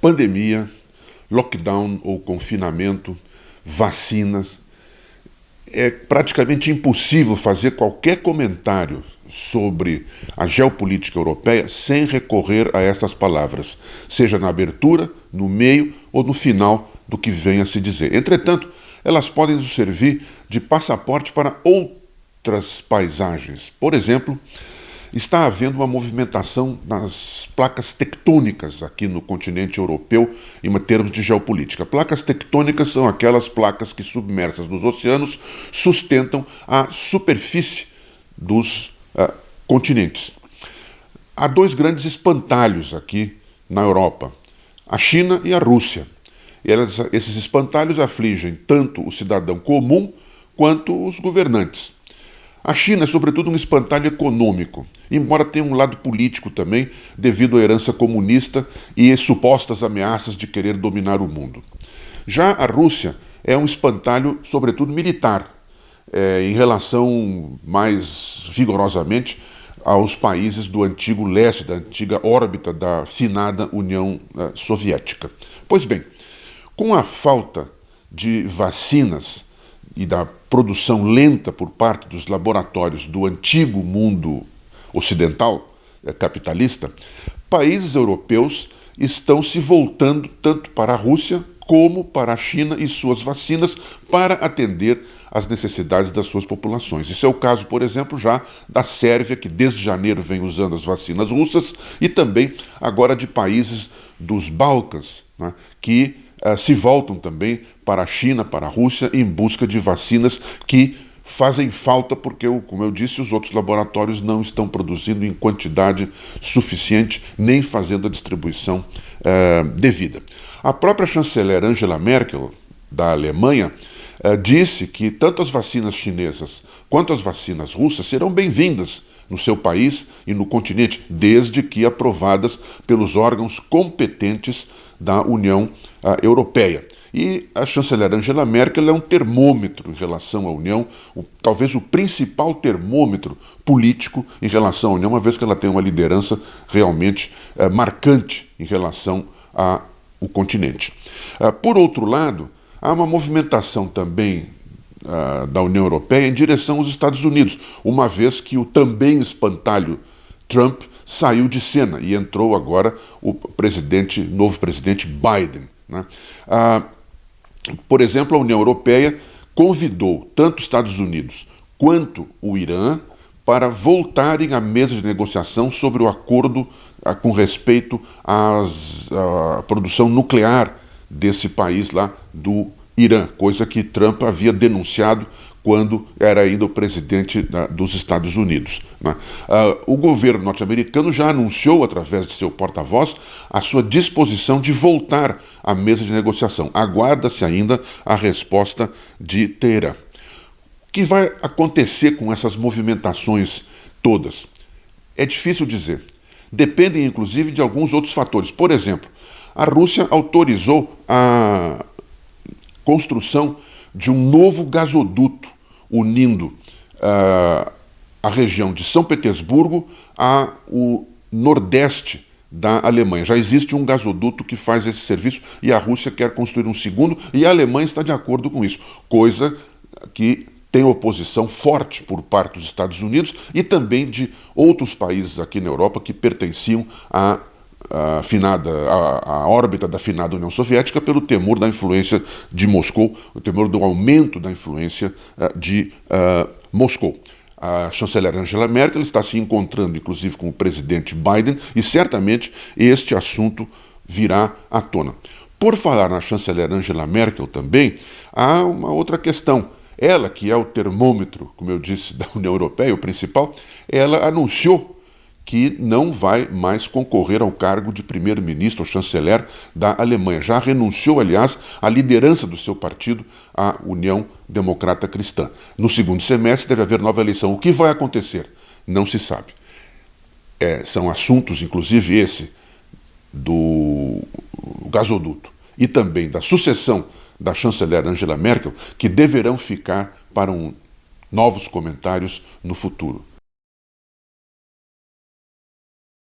pandemia, lockdown ou confinamento, vacinas. É praticamente impossível fazer qualquer comentário sobre a geopolítica europeia sem recorrer a essas palavras, seja na abertura, no meio ou no final do que vem a se dizer. Entretanto, elas podem nos servir de passaporte para outras paisagens. Por exemplo, está havendo uma movimentação nas placas tectônicas aqui no continente europeu em termos de geopolítica. Placas tectônicas são aquelas placas que, submersas nos oceanos, sustentam a superfície dos continentes. Há dois grandes espantalhos aqui na Europa, a China e a Rússia. Esses espantalhos afligem tanto o cidadão comum quanto os governantes. A China é, sobretudo, um espantalho econômico, embora tenha um lado político também, devido à herança comunista e supostas ameaças de querer dominar o mundo. Já a Rússia é um espantalho, sobretudo, militar, em relação mais vigorosamente aos países do antigo leste, da antiga órbita da finada União Soviética. Pois bem, com a falta de vacinas e da produção lenta por parte dos laboratórios do antigo mundo ocidental, capitalista, países europeus estão se voltando tanto para a Rússia como para a China e suas vacinas para atender às necessidades das suas populações. Isso é o caso, por exemplo, já da Sérvia, que desde janeiro vem usando as vacinas russas, e também agora de países dos Balcãs, né, que se voltam também para a China, para a Rússia, em busca de vacinas que fazem falta porque, como eu disse, os outros laboratórios não estão produzindo em quantidade suficiente, nem fazendo a distribuição devida. A própria chanceler Angela Merkel, da Alemanha, disse que tanto as vacinas chinesas quanto as vacinas russas serão bem-vindas no seu país e no continente, desde que aprovadas pelos órgãos competentes da União Europeia. E a chanceler Angela Merkel é um termômetro em relação à União, talvez o principal termômetro político em relação à União, uma vez que ela tem uma liderança realmente marcante em relação ao continente. Por outro lado, há uma movimentação também da União Europeia em direção aos Estados Unidos, uma vez que o também espantalho Trump saiu de cena e entrou agora o novo presidente Biden, né? Por exemplo, a União Europeia convidou tanto os Estados Unidos quanto o Irã para voltarem à mesa de negociação sobre o acordo com respeito à produção nuclear desse país lá do Irã, coisa que Trump havia denunciado quando era ainda o presidente dos Estados Unidos, né? O governo norte-americano já anunciou, através de seu porta-voz, a sua disposição de voltar à mesa de negociação. Aguarda-se ainda a resposta de Teherã. O que vai acontecer com essas movimentações todas? É difícil dizer. Dependem, inclusive, de alguns outros fatores. Por exemplo, a Rússia autorizou a construção de um novo gasoduto unindo a região de São Petersburgo ao nordeste da Alemanha. Já existe um gasoduto que faz esse serviço e a Rússia quer construir um segundo e a Alemanha está de acordo com isso, coisa que tem oposição forte por parte dos Estados Unidos e também de outros países aqui na Europa que pertenciam à órbita da finada União Soviética pelo temor da influência de Moscou, o temor do aumento da influência de Moscou. A chanceler Angela Merkel está se encontrando, inclusive, com o presidente Biden e certamente este assunto virá à tona. Por falar na chanceler Angela Merkel também, há uma outra questão. Ela, que é o termômetro, como eu disse, da União Europeia, o principal, ela anunciou que não vai mais concorrer ao cargo de primeiro-ministro ou chanceler da Alemanha. Já renunciou, aliás, à liderança do seu partido, a União Democrata Cristã. No segundo semestre deve haver nova eleição. O que vai acontecer? Não se sabe. São assuntos, inclusive esse, do gasoduto e também da sucessão da chanceler Angela Merkel, que deverão ficar para novos comentários no futuro.